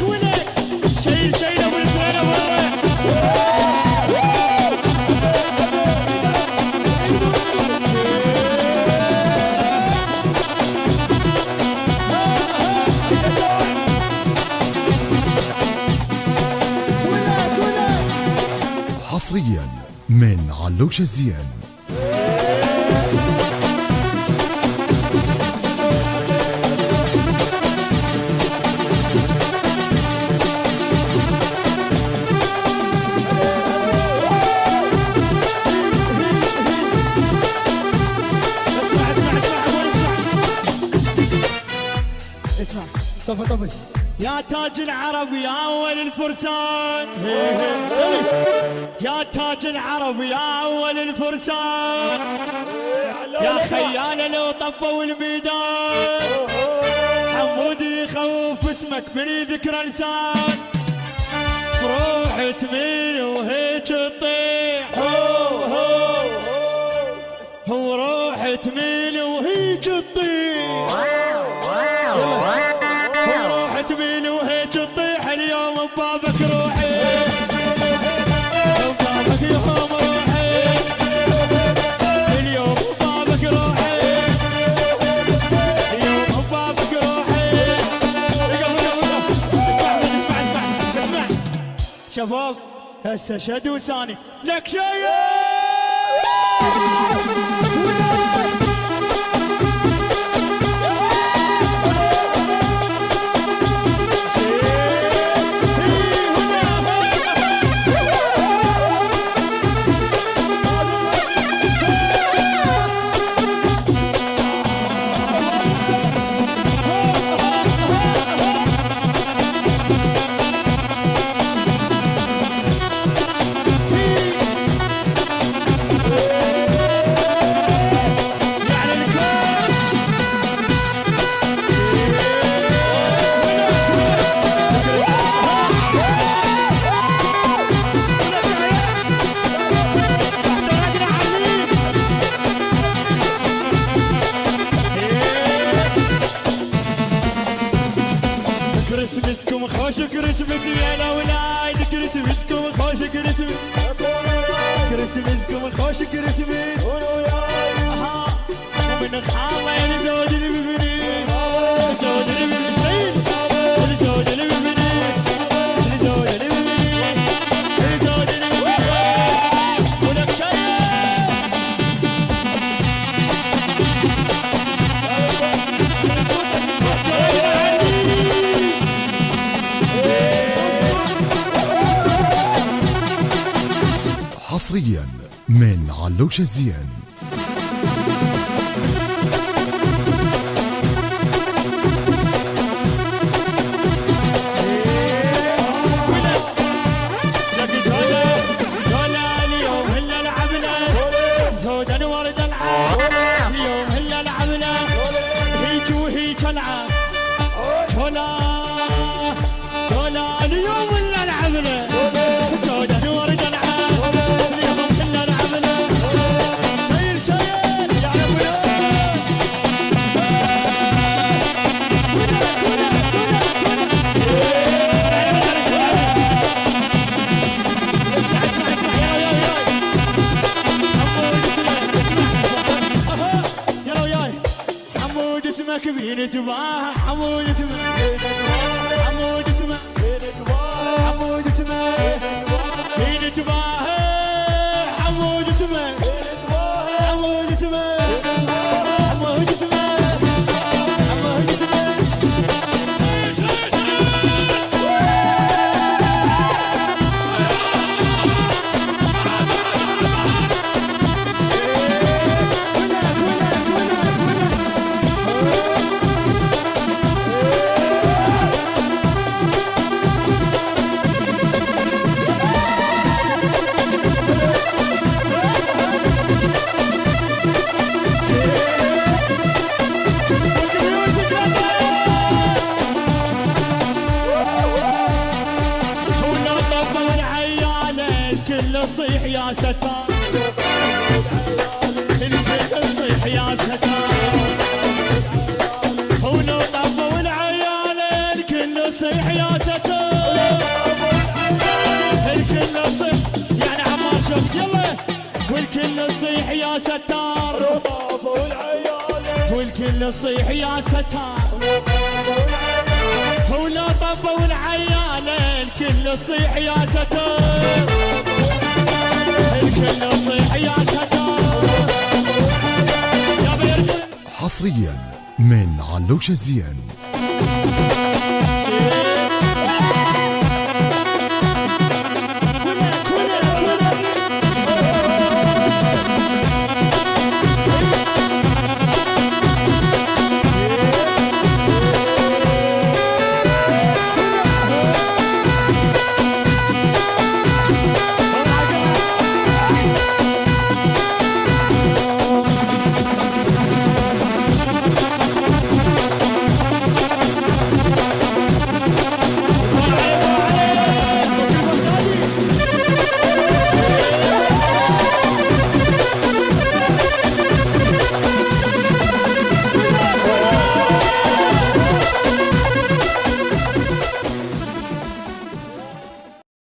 ولك شيله والفويله والريح. حصريا من علوش الزيان. طفي يا تاج العرب يا اول الفرسان، يا تاج العرب يا اول الفرسان، يا خيال لو طفوا الميدان، حمود يخوف اسمك من ذكرى لسان، بروح تميل وهيك تطيح، هو روح تميل وهيك تطيح، روح تميل وهيك تطيح، اليوم ببابك روحي، ببابك يوم روحي، اليوم ببابك روحي، اليوم ببابك روحي. اسمع شباب، هسه شد وساني لك شيء. كريسمسكم خوش كريسمس يا الاولاد، كريسمسكم خوش كريسمس، كريسمسكم خوش كريسمس ومن خامين زوج البني، زوج البني زوج البني، زوج البني، زوج البني ولك شيء. حصريا من علوش الزيان. فين انتباه حمود اسمه، حمود اسمه، حمود اسمه، فين انتباه حمود اسمه، حمود اسمه، حمود اسمه، حمود اسمه. الصيح يا ستار، الصيح يا ستار، ولو طفوا العيال الكل يصيح يا ستار، الكل يصيح يعني عمار شوف يلا، والكل يصيح يا ستار، والكل يصيح يا ستار، ولا طبوا العيالة الكل يصيح يا ستار، الكل يصيح يا ستار. حصريا من علوش الزين.